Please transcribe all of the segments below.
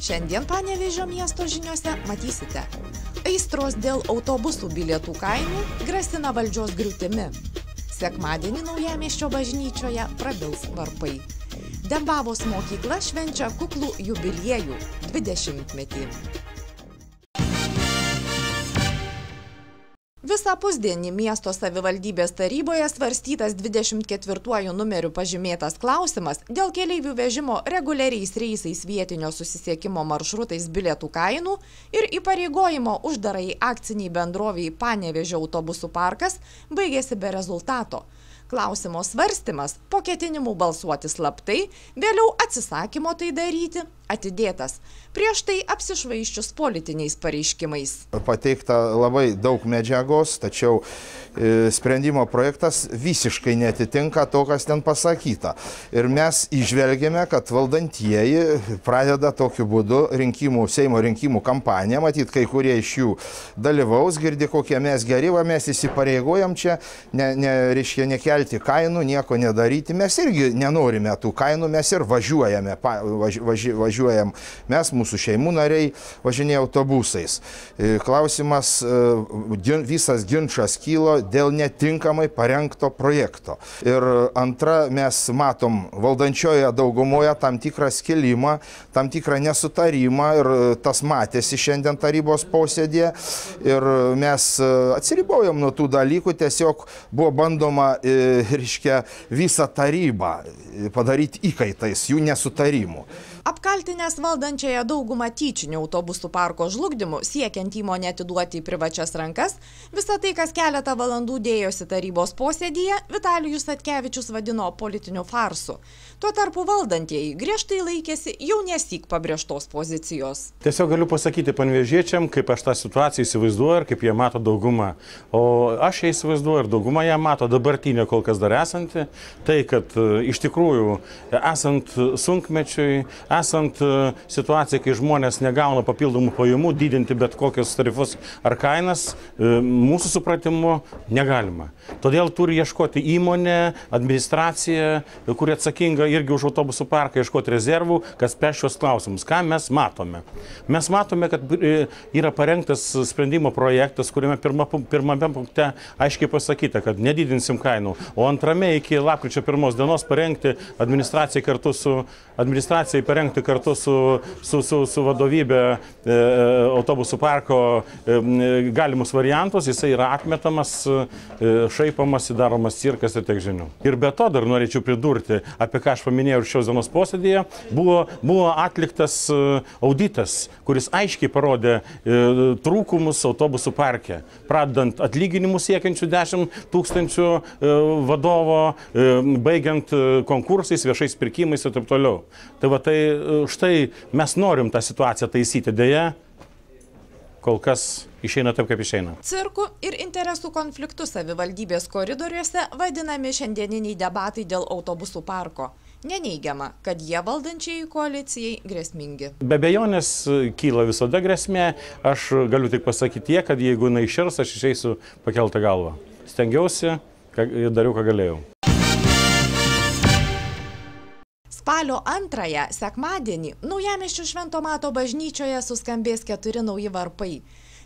Šiandien Panevėžio miesto žiniose matysite. Aistros dėl autobusų bilietų kainų grasina valdžios griūtimi. Sekmadienį Naujamiesčio bažnyčioje prabils varpai. Dembavos mokykla švenčia kuklų jubiliejų 20-metį. Visą pusdienį miesto savivaldybės taryboje svarstytas 24 numeriu pažymėtas klausimas dėl keleivių vežimo reguliariais reisais vietinio susisiekimo maršrutais bilietų kainų ir įpareigojimo uždarai akciniai bendroviai Panevėžio autobusų parkas baigėsi be rezultato. Klausimo svarstymas po ketinimų balsuoti slaptai, vėliau atsisakymo tai daryti, atidėtas, prieš tai apsišvaiščius politiniais pareiškimais. Pateikta labai daug medžiagos, tačiau sprendimo projektas visiškai netitinka to, kas ten pasakyta. Ir mes įžvelgėme, kad valdantieji pradeda tokiu būdu Seimo rinkimų kampaniją, matyt, kai kurie iš jų dalyvaus, girdi, kokie mes geri, mes įsipareigojam čia, reiškia, nekelti kainų, nieko nedaryti. Mes irgi nenorime tų kainų, mes ir važiuojame, važiuojam. Mes, mūsų šeimų nariai, važinėja autobusais. Klausimas, visas ginčas kylo dėl netinkamai parengto projekto. Ir antra, mes matom valdančioje daugumoje tam tikrą skilimą, tam tikrą nesutarimą ir tas matėsi šiandien tarybos posėdėje. Ir mes atsiribojom nuo tų dalykų, tiesiog buvo bandoma, reiškia, visą tarybą padaryti įkaitais, jų nesutarimų. Apkaltinęs valdančiąją daugumą tyčinių autobusų parko žlugdymų, siekiant įmonę atiduoti į privačias rankas, visą tai, kas keletą valandų dėjosi tarybos posėdyje, Vitalijus Atkevičius vadino politiniu farsu. Tuo tarpu valdantieji griežtai laikėsi jau nesyk pabrėžtos pozicijos. Tiesiog galiu pasakyti panevėžiečiam, kaip aš tą situaciją įsivaizduoju ir kaip jie mato daugumą. O aš ją įsivaizduoju ir daugumą ją mato dabartinė kol kas dar esanti. Tai, kad iš tikrųjų esant sunkmečiui, esant situacijai, kai žmonės negauna papildomų pajamų, didinti bet kokius tarifus ar kainas, mūsų supratimu negalima. Todėl turi ieškoti įmonė, administracija, kuri atsakinga irgi už autobusų parką, ieškoti rezervų, kas spręs šios klausimus. Ką mes matome? Mes matome, kad yra parengtas sprendimo projektas, kuriame pirmame punkte aiškiai pasakyta, kad nedidinsim kainų, o antrame iki lapkričio 1 dienos parengti administracijai kartu su vadovybė autobusų parko galimus variantus, jisai yra atmetamas, šaipamas, daromas cirkas ir tiek žinių. Ir be to dar norėčiau pridurti, apie ką aš paminėjau ir šios dienos posėdėje, buvo atliktas auditas, kuris aiškiai parodė trūkumus autobusų parke, pradedant atlyginimus siekiančių 10 000 vadovo, baigiant konkursais, viešais pirkimais ir taip toliau. Tai štai mes norim tą situaciją taisyti, dėja, kol kas išeina taip, kaip išeina. Cirku ir interesų konfliktų savivaldybės koridoriuose vadinami šiandieniniai debatai dėl autobusų parko. Neneigiama, kad jie valdančiai koalicijai grėsmingi. Be abejonės kyla visada grėsmė. Aš galiu tik pasakyti tiek, kad jeigu jinai iširs, aš išeisiu pakeltą galvą. Stengiausi ir dariau, ką galėjau. Spalio 2 sekmadienį Naujamiesčio Švento Mato bažnyčioje suskambės 4 nauji varpai.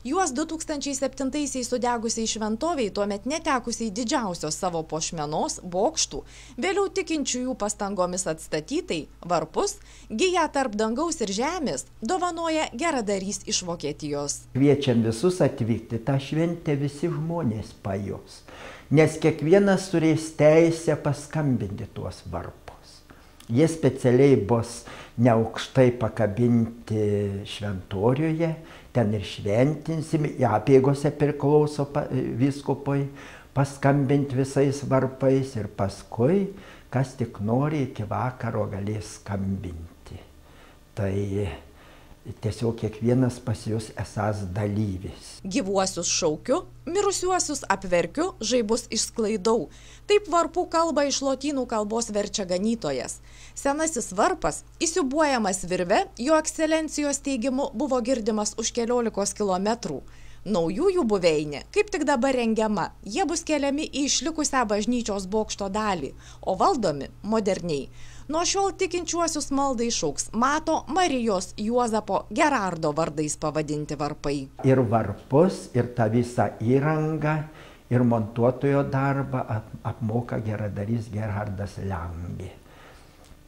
Juos 2007-aisiais sudegusiai šventoviai, tuomet netekusiai didžiausios savo puošmenos bokštų, vėliau tikinčiųjų pastangomis atstatytai varpus, giję tarp dangaus ir žemės, dovanoja geradarys iš Vokietijos. Kviečiam visus atvykti, tą šventę visi žmonės pajus, nes kiekvienas turės teisę paskambinti tuos varpus. Jie specialiai bus neaukštai pakabinti šventoriuje, ten ir šventinsim, apėgose priklauso vyskupui, paskambinti visais varpais ir paskui, kas tik nori, iki vakaro galės skambinti. Tai tiesiog kiekvienas pas jūs esas dalyvis. Gyvuosius šaukiu, mirusiuosius apverkiu, žaibus išsklaidau. Taip varpų kalbą iš lotynų kalbos verčia ganytojas. Senasis varpas, įsiūbuojamas virve, jo ekscelencijos teigimu buvo girdimas už keliolikos kilometrų. Naujųjų buveinė kaip tik dabar rengiama. Jie bus keliami į išlikusią bažnyčios bokšto dalį, o valdomi moderniai. Nuo šiol tikinčiuosius maldai šauks Mato, Marijos, Juozapo, Gerardo vardais pavadinti varpai. Ir varpus, ir tą visą įrangą, ir montuotojo darbą apmoka geradarys Gerardas Lengė.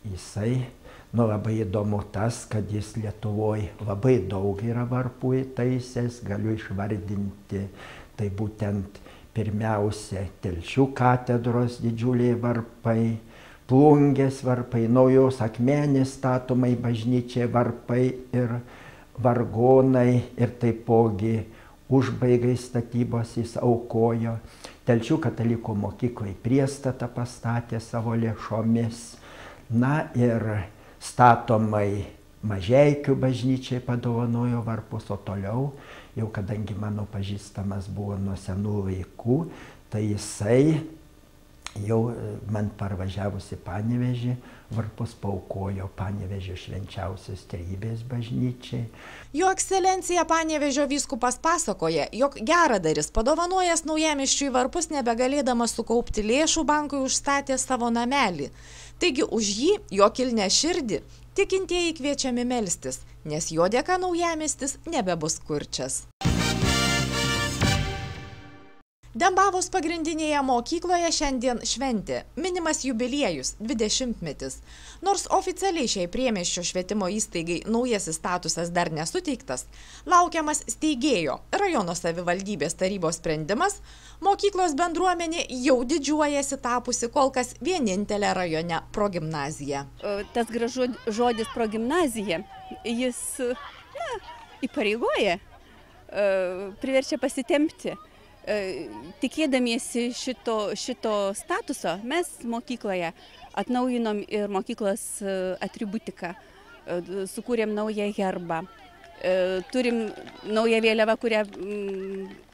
Jisai, labai įdomu tas, kad jis Lietuvoje labai daug yra varpų įtaisęs, galiu išvardinti, tai būtent pirmiausia Telšių katedros didžiuliai varpai, Plungės varpai, Naujos Akmenės statomai bažnyčiai varpai ir vargonai, ir taipogi užbaigai statybos jis aukojo. Telšių katalikų mokyklai priestatą pastatė savo lėšomis. Na ir statomai Mažeikių bažnyčiai padovanojo varpus, o toliau, jau kadangi mano pažįstamas buvo nuo senų laikų, tai jisai jau man parvažiavusi Panevėžį varpus paukojo Panevėžio švenčiausios Trejybės bažnyčiai. Jo ekscelencija Panevėžio vyskupas pasakoja, jog geradaris padovanojęs Naujamiesčiui varpus nebegalėdamas sukaupti lėšų bankui užstatė savo namelį. Taigi už jį, jo kilnią širdį, tikintieji kviečiami melstis, nes jo dėka Naujamiestis nebebus kurčias. Dembavos pagrindinėje mokykloje šiandien šventė, minimas jubiliejus, 20-metis. Nors oficialiai šiai priemiesčio švietimo įstaigai naujasis statusas dar nesuteiktas, laukiamas steigėjo rajono savivaldybės tarybos sprendimas, mokyklos bendruomenė jau didžiuojasi tapusi kol kas vienintelė rajone progimnazija. Tas gražus žodis progimnazija, jis įpareigoja, priverčia pasitempti. Tikėdamiesi šito statuso, mes mokykloje atnaujinom ir mokyklos atributiką, sukūrėm naują herbą, turim naują vėliavą, kurią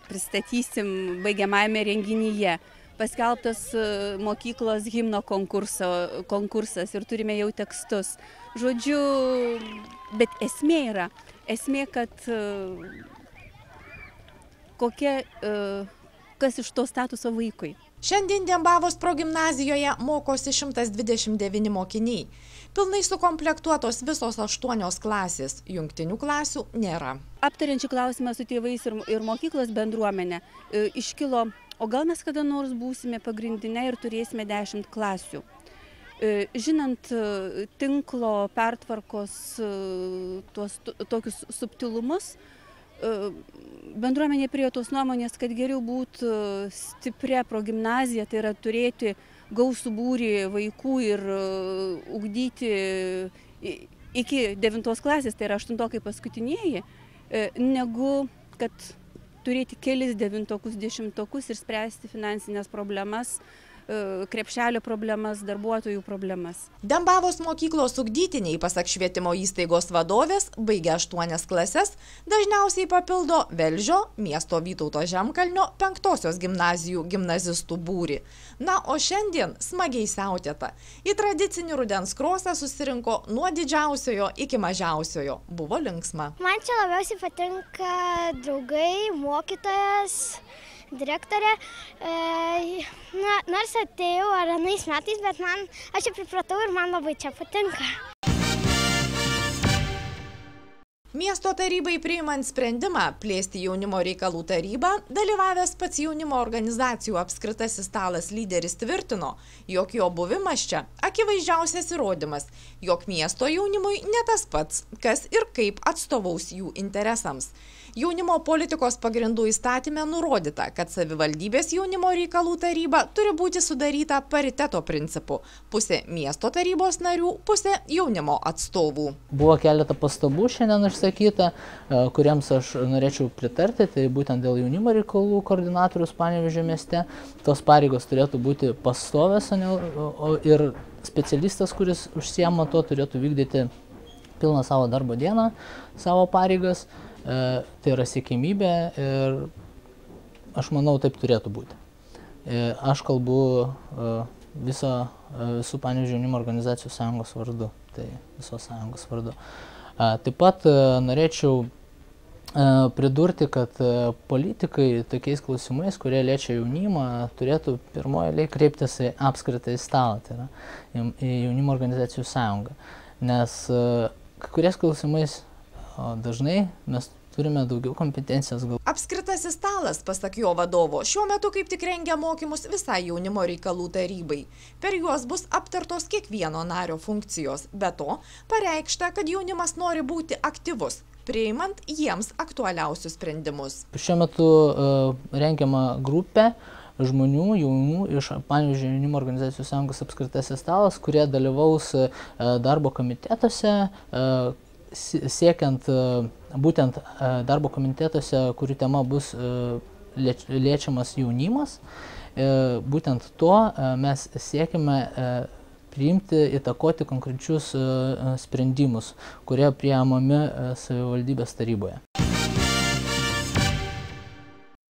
pristatysim baigiamajame renginyje, paskelbtas mokyklos himno konkursas ir turime jau tekstus. Žodžiu, bet esmė yra, kad kas iš to statuso vaikui. Šiandien Dembavos progimnazijoje mokosi 129 mokiniai. Pilnai sukomplektuotos visos 8 klasės, jungtinių klasių nėra. Aptariant šį klausimą su tėvais ir mokyklos bendruomenė, iškilo, o gal mes kada nors būsime pagrindinė ir turėsime 10 klasių. Žinant tinklo pertvarkos tokius subtilumus, bendruomenė prie tos nuomonės, kad geriau būtų stipria progimnazija, tai yra turėti gausų būrį vaikų ir ugdyti iki 9 klasės, tai yra 8 paskutinieji, negu kad turėti kelis 9-okus, 10-okus ir spręsti finansinės problemas, krepšelio problemas, darbuotojų problemas. Dembavos mokyklos ugdytiniai, pasak švietimo įstaigos vadovės, baigę 8 klases, dažniausiai papildo Velžio, miesto Vytauto Žemkalnio 5-osios gimnazijų gimnazistų būrį. Na, o šiandien smagiai siautėta. Į tradicinį rudens krosą susirinko nuo didžiausiojo iki mažiausiojo. Buvo linksma. Man čia labiausiai patinka draugai, mokytojas, direktorė. Nors atėjau anais metais, bet aš čia pripratau ir man labai čia patinka. Miesto tarybai priimant sprendimą plėsti jaunimo reikalų tarybą, dalyvavęs pats jaunimo organizacijų apskritasis stalas lyderis tvirtino, jog jo buvimas čia akivaizdžiausias įrodymas, jog miesto jaunimui ne tas pats, kas ir kaip atstovaus jų interesams. Jaunimo politikos pagrindų įstatyme nurodyta, kad savivaldybės jaunimo reikalų taryba turi būti sudaryta pariteto principu. Pusė miesto tarybos narių, pusė jaunimo atstovų. Buvo keletą pastabų šiandien išsakyta, kuriems aš norėčiau pritarti, tai būtent dėl jaunimo reikalų koordinatorius Panevėžio mieste. Tos pareigos turėtų būti pastovės ir specialistas, kuris užsiema to, turėtų vykdyti pilną savo darbo dieną, savo pareigas. Tai yra siekimybė ir aš manau, taip turėtų būti. Aš kalbu visų Panevėžio jaunimo organizacijų sąjungos vardu, tai visos sąjungos vardu. Taip pat norėčiau pridurti, kad politikai tokiais klausimais, kurie liečia jaunimą, turėtų pirmoje eilėje kreiptis į apskritą į stalą, tai yra į jaunimo organizacijų sąjungą. Nes kai kuriais klausimais dažnai mes turime daugiau kompetencijos. Apskritasis stalas, pasak jo vadovo, šiuo metu kaip tik rengia mokymus visai jaunimo reikalų tarybai. Per juos bus aptartos kiekvieno nario funkcijos. Be to, pareikšta, kad jaunimas nori būti aktyvus, priimant jiems aktualiausius sprendimus. Šiuo metu rengiama grupė žmonių, jaunų iš Panevėžio jaunimo organizacijų sąjungos apskritasis stalas, kurie dalyvaus darbo komitetuose, siekiant būtent darbo komitetuose, kurių tema bus liečiamas jaunimas. Būtent to mes siekime priimti, įtakoti konkrečius sprendimus, kurie priimami savivaldybės taryboje.